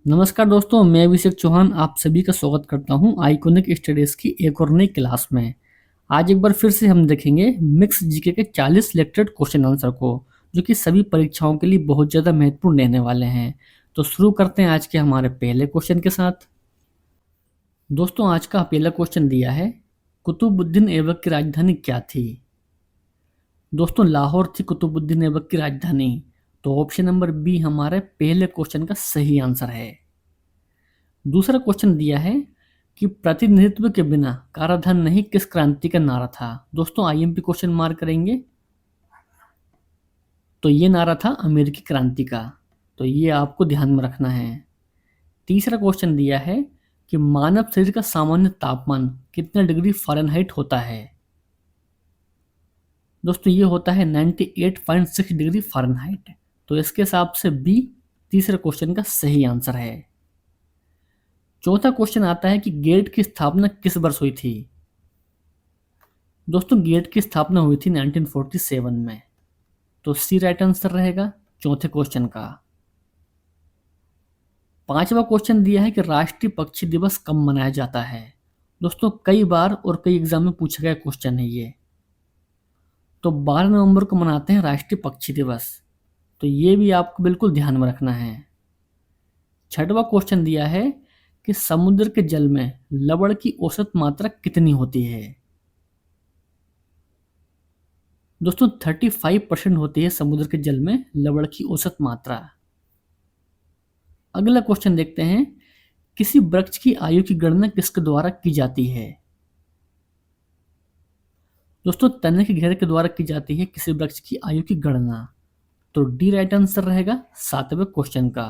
नमस्कार दोस्तों, मैं अभिषेक चौहान आप सभी का स्वागत करता हूं आइकॉनिक स्टडीज की एक और नई क्लास में। आज एक बार फिर से हम देखेंगे मिक्स जीके के 40 सिलेक्टेड क्वेश्चन आंसर को, जो कि सभी परीक्षाओं के लिए बहुत ज़्यादा महत्वपूर्ण रहने वाले हैं। तो शुरू करते हैं आज के हमारे पहले क्वेश्चन के साथ। दोस्तों, आज का पहला क्वेश्चन दिया है, कुतुबुद्दीन ऐबक की राजधानी क्या थी? दोस्तों, लाहौर थी कुतुबुद्दीन ऐबक की राजधानी। तो ऑप्शन नंबर बी हमारे पहले क्वेश्चन का सही आंसर है। दूसरा क्वेश्चन दिया है कि प्रतिनिधित्व के बिना कराधान नहीं किस क्रांति का नारा था? दोस्तों, आईएमपी क्वेश्चन मार्क करेंगे। तो ये नारा था अमेरिकी क्रांति का। तो ये आपको ध्यान में रखना है। तीसरा क्वेश्चन दिया है कि मानव शरीर का सामान्य तापमान कितना डिग्री फ़ारेनहाइट होता है? दोस्तों, ये होता है 98.6 डिग्री फ़ारेनहाइट। तो इसके हिसाब से बी तीसरे क्वेश्चन का सही आंसर है। चौथा क्वेश्चन आता है कि गेट की स्थापना किस वर्ष हुई थी? दोस्तों, गेट की स्थापना हुई थी 1947 में। तो सी राइट आंसर रहेगा चौथे क्वेश्चन का। पांचवा क्वेश्चन दिया है कि राष्ट्रीय पक्षी दिवस कब मनाया जाता है? दोस्तों, कई बार और कई एग्जाम में पूछा गया क्वेश्चन है ये। तो 12 नवंबर को मनाते हैं राष्ट्रीय पक्षी दिवस। तो ये भी आपको बिल्कुल ध्यान में रखना है। छठवां क्वेश्चन दिया है कि समुद्र के जल में लवण की औसत मात्रा कितनी होती है? दोस्तों, 35% होती है समुद्र के जल में लवण की औसत मात्रा। अगला क्वेश्चन देखते हैं, किसी वृक्ष की आयु की गणना किसके द्वारा की जाती है? दोस्तों, तने के घेरे के द्वारा की जाती है किसी वृक्ष की आयु की गणना। तो डी राइट आंसर रहेगा सातवें क्वेश्चन का।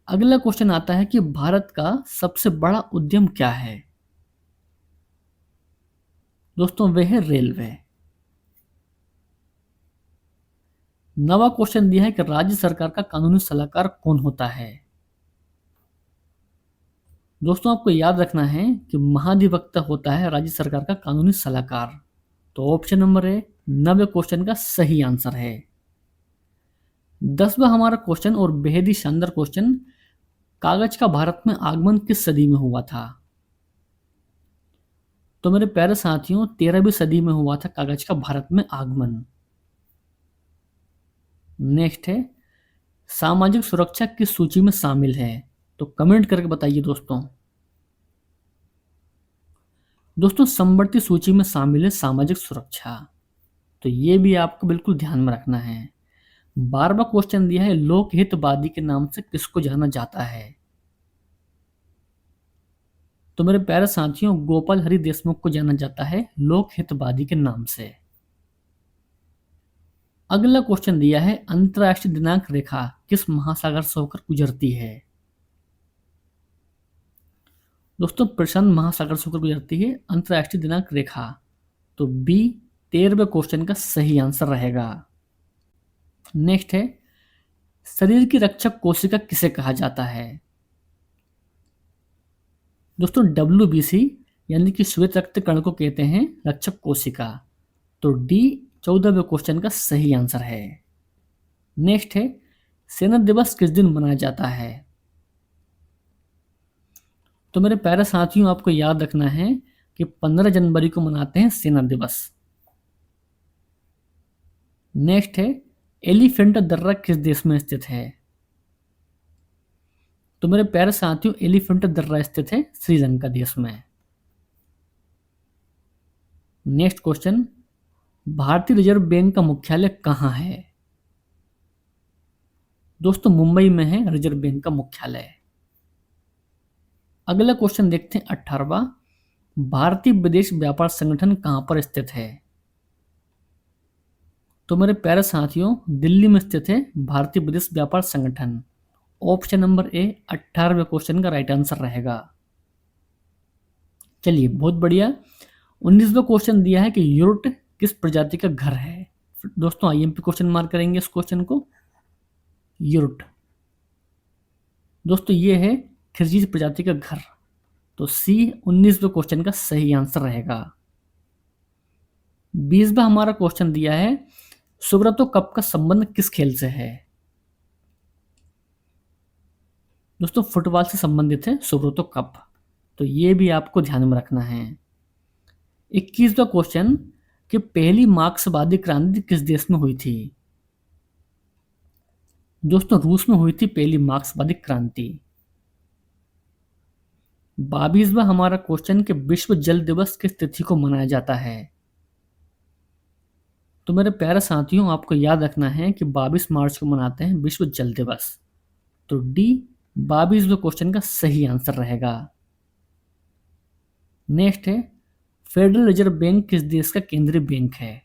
अगला क्वेश्चन आता है कि भारत का सबसे बड़ा उद्यम क्या है? दोस्तों, वह है रेलवे। नवा क्वेश्चन दिया है कि राज्य सरकार का कानूनी सलाहकार कौन होता है? दोस्तों, आपको याद रखना है कि महाधिवक्ता होता है राज्य सरकार का कानूनी सलाहकार। तो ऑप्शन नंबर ए नवे क्वेश्चन का सही आंसर है। 10वां हमारा क्वेश्चन और बेहद ही शानदार क्वेश्चन, कागज का भारत में आगमन किस सदी में हुआ था? तो मेरे प्यारे साथियों, 13वीं सदी में हुआ था कागज का भारत में आगमन। नेक्स्ट है, सामाजिक सुरक्षा किस सूची में शामिल है? तो कमेंट करके बताइए दोस्तों। दोस्तों, समवर्ती सूची में शामिल है सामाजिक सुरक्षा। तो ये भी आपको बिल्कुल ध्यान में रखना है। 12वां क्वेश्चन दिया है, लोकहितवादी के नाम से किसको जाना जाता है? तो मेरे प्यारे साथियों, गोपाल हरि देशमुख को जाना जाता है लोकहितवादी के नाम से। अगला क्वेश्चन दिया है, अंतरराष्ट्रीय दिनांक रेखा किस महासागर से होकर गुजरती है? दोस्तों, प्रशांत महासागर से होकर गुजरती है अंतरराष्ट्रीय दिनांक रेखा। तो बी 13वें क्वेश्चन का सही आंसर रहेगा। नेक्स्ट है, शरीर की रक्षक कोशिका किसे कहा जाता है? दोस्तों, WBC यानी कि श्वेत रक्त कण को कहते हैं रक्षक कोशिका। तो डी 14वें क्वेश्चन का सही आंसर है। नेक्स्ट है, सेना दिवस किस दिन मनाया जाता है? तो मेरे प्यारे साथियों, आपको याद रखना है कि 15 जनवरी को मनाते हैं सेना दिवस। नेक्स्ट है, एलिफेंटा दर्रा किस देश में स्थित है? तो मेरे प्यारे साथियों, एलिफेंटा दर्रा स्थित है श्रीलंका देश में। नेक्स्ट क्वेश्चन, भारतीय रिजर्व बैंक का मुख्यालय कहाँ है? दोस्तों, मुंबई में है रिजर्व बैंक का मुख्यालय। अगला क्वेश्चन देखते हैं 18वां, भारतीय विदेश व्यापार संगठन कहाँ पर स्थित है? तो मेरे प्यारे साथियों, दिल्ली में स्थित है भारतीय विदेश व्यापार संगठन। ऑप्शन नंबर ए 18वें क्वेश्चन का राइट आंसर रहेगा। चलिए, बहुत बढ़िया। 19वां क्वेश्चन दिया है कि यूरोट किस प्रजाति का घर है? दोस्तों, आईएमपी क्वेश्चन मार्क करेंगे इस क्वेश्चन को। यूरोट दोस्तों, ये है खिरजीज प्रजाति का घर। तो सी 19वें क्वेश्चन का सही आंसर रहेगा। 20वां हमारा क्वेश्चन दिया है, सुब्रतो कप का संबंध किस खेल से है? दोस्तों फुटबॉल से संबंधित है सुब्रतो कप, तो ये भी आपको ध्यान में रखना है। 21वां क्वेश्चन कि पहली मार्क्सवादी क्रांति किस देश में हुई थी? दोस्तों रूस में हुई थी पहली मार्क्सवादी क्रांति। 22वां हमारा क्वेश्चन कि विश्व जल दिवस किस तिथि को मनाया जाता है? तो मेरे प्यारे साथियों, आपको याद रखना है कि 22 मार्च को मनाते हैं विश्व जल दिवस। तो डी 22वें क्वेश्चन का सही आंसर रहेगा। नेक्स्ट है फेडरल रिजर्व बैंक किस देश का केंद्रीय बैंक है?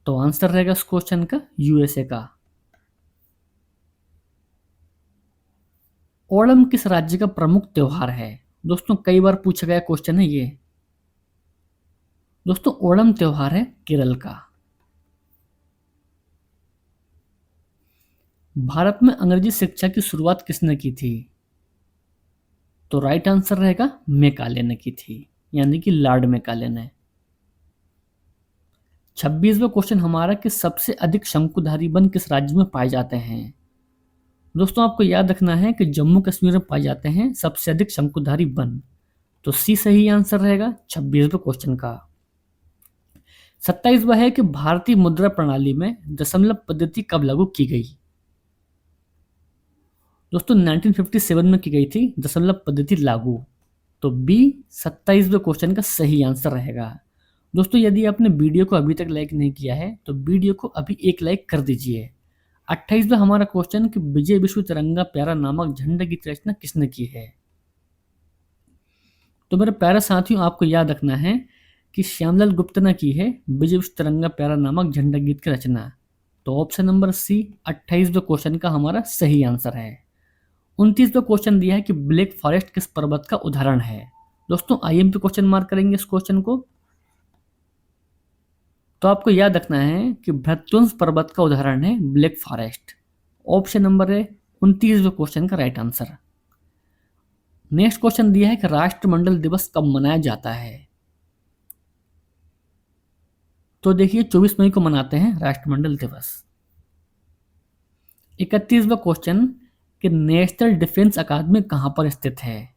तो आंसर रहेगा इस क्वेश्चन का यूएसए का। ओणम किस राज्य का प्रमुख त्योहार है? दोस्तों कई बार पूछा गया क्वेश्चन है ये। दोस्तों ओणम त्योहार है केरल का। भारत में अंग्रेजी शिक्षा की शुरुआत किसने की थी? तो राइट आंसर रहेगा मैकाले ने की थी, यानी कि लॉर्ड मैकाले ने। 26वां क्वेश्चन हमारा कि सबसे अधिक शंकुधारी वन किस राज्य में पाए जाते हैं? दोस्तों आपको याद रखना है कि जम्मू कश्मीर में पाए जाते हैं सबसे अधिक शंकुधारी वन। तो सी सही आंसर रहेगा 26वें क्वेश्चन का। 27वां है कि भारतीय मुद्रा प्रणाली में दशमलव पद्धति कब लागू की गई? दोस्तों 1957 में की गई थी दशमलव पद्धति लागू। तो बी 27वें क्वेश्चन का सही आंसर रहेगा। दोस्तों यदि आपने वीडियो को अभी तक लाइक नहीं किया है तो वीडियो को अभी एक लाइक कर दीजिए। 28वां हमारा क्वेश्चन कि विजय विश्व तिरंगा प्यारा नामक झंडे की रचना किसने की है? तो मेरे प्यारे साथियों, आपको याद रखना है कि श्यामलाल गुप्ता ने की है विजय विश्व तिरंगा प्यारा नामक झंडा गीत की रचना। तो ऑप्शन नंबर सी 28वें क्वेश्चन का हमारा सही आंसर है। 29वां क्वेश्चन दिया है कि ब्लैक फॉरेस्ट किस पर्वत का उदाहरण है? दोस्तों आईएमपी क्वेश्चन मार्क करेंगे इस क्वेश्चन को। तो आपको याद रखना है कि भृत्युंस पर्वत का उदाहरण है ब्लैक फॉरेस्ट। ऑप्शन नंबर है 29वें क्वेश्चन का राइट आंसर। नेक्स्ट क्वेश्चन दिया है कि राष्ट्रमंडल दिवस कब मनाया जाता है? तो देखिए 24 मई को मनाते हैं राष्ट्रमंडल दिवस। 31वां क्वेश्चन कि नेशनल डिफेंस अकादमी कहां पर स्थित है?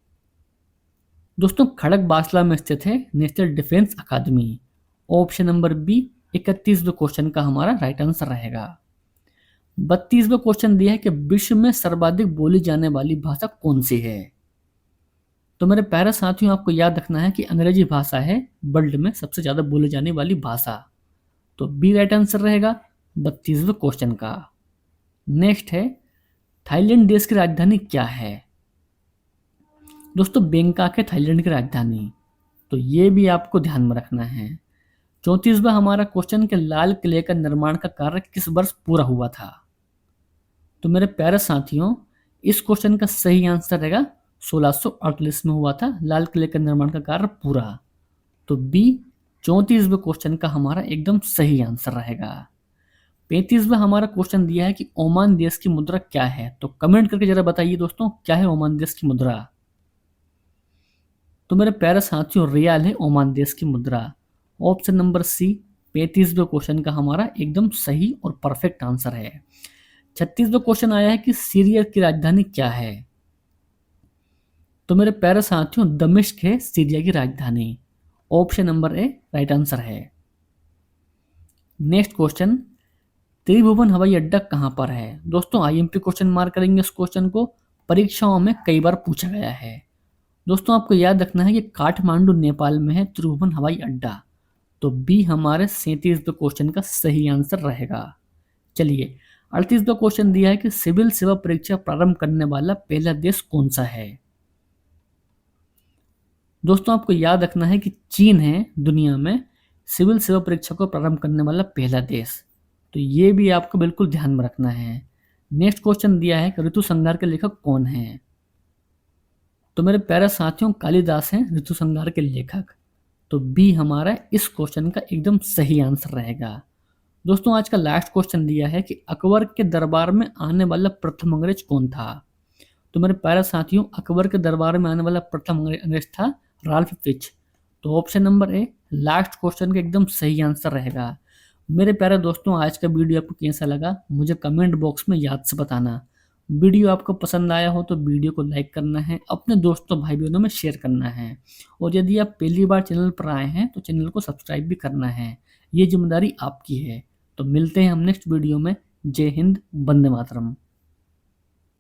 दोस्तों खड़गवासला में स्थित है नेशनल डिफेंस अकादमी। ऑप्शन नंबर बी 31वें क्वेश्चन का हमारा राइट आंसर रहेगा। 32वां क्वेश्चन दिया है कि विश्व में सर्वाधिक बोली जाने वाली भाषा कौन सी है? तो मेरे प्यारे साथियों, आपको याद रखना है कि अंग्रेजी भाषा है वर्ल्ड में सबसे ज्यादा बोली जाने वाली भाषा। तो बी राइट आंसर रहेगा 32वें क्वेश्चन का। नेक्स्ट है थाईलैंड देश की राजधानी क्या है? दोस्तों बैंकॉक है थाईलैंड की राजधानी। तो ये भी आपको ध्यान में रखना है। 34वां हमारा क्वेश्चन कि लाल किले का निर्माण का कार्य किस वर्ष पूरा हुआ था? तो मेरे प्यारे साथियों, इस क्वेश्चन का सही आंसर रहेगा 1648 में हुआ था लाल किले का निर्माण का कार्य पूरा। तो बी 34वें क्वेश्चन का हमारा एकदम सही आंसर रहेगा। 35वां हमारा क्वेश्चन दिया है कि ओमान देश की मुद्रा क्या है? तो कमेंट करके जरा बताइए दोस्तों, क्या है ओमान देश की मुद्रा? तो मेरे प्यारे साथियों, रियाल है ओमान देश की मुद्रा। ऑप्शन नंबर सी 35वें क्वेश्चन का हमारा एकदम सही और परफेक्ट आंसर है। 36वां क्वेश्चन आया है कि सीरिया की राजधानी क्या है? तो मेरे प्यारे साथियों, दमिश्क है सीरिया की राजधानी। Option number A right answer है। नेक्स्ट क्वेश्चन त्रिभुवन हवाई अड्डा कहां पर है? दोस्तों आईएमपी क्वेश्चन मार्क करेंगे इस क्वेश्चन को, परीक्षाओं में कई बार पूछा गया है। दोस्तों आपको याद रखना है कि काठमांडू नेपाल में है त्रिभुवन हवाई अड्डा। तो बी हमारे 37वें क्वेश्चन का सही आंसर रहेगा। चलिए 38वां क्वेश्चन दिया है कि सिविल सेवा परीक्षा प्रारंभ करने वाला पहला देश कौन सा है? दोस्तों आपको याद रखना है कि चीन है दुनिया में सिविल सेवा परीक्षा को प्रारंभ करने वाला पहला देश। तो ये भी आपको बिल्कुल ध्यान में रखना है। नेक्स्ट क्वेश्चन दिया है कि ऋतु संहार के लेखक कौन है? तो मेरे प्यारे साथियों, कालिदास हैं ऋतु संहार के लेखक। तो बी हमारा इस क्वेश्चन का एकदम सही आंसर रहेगा। दोस्तों आज का लास्ट क्वेश्चन दिया है कि अकबर के दरबार में आने वाला प्रथम अंग्रेज कौन था? तो मेरे प्यारे साथियों, अकबर के दरबार में आने वाला प्रथम अंग्रेज था राल्फ फिच। तो option number A last question का एकदम सही आंसर रहेगा। मेरे प्यारे दोस्तों, आज का वीडियो आपको कैसा लगा मुझे कमेंट बॉक्स में याद से बताना। वीडियो आपको पसंद आया हो तो वीडियो को लाइक करना है, अपने दोस्तों भाई बहनों में शेयर करना है, और यदि आप पहली बार चैनल पर आए हैं तो चैनल को सब्सक्राइब भी करना है। ये जिम्मेदारी आपकी है। तो मिलते हैं हम नेक्स्ट वीडियो में। जय हिंद, वंदे मातरम।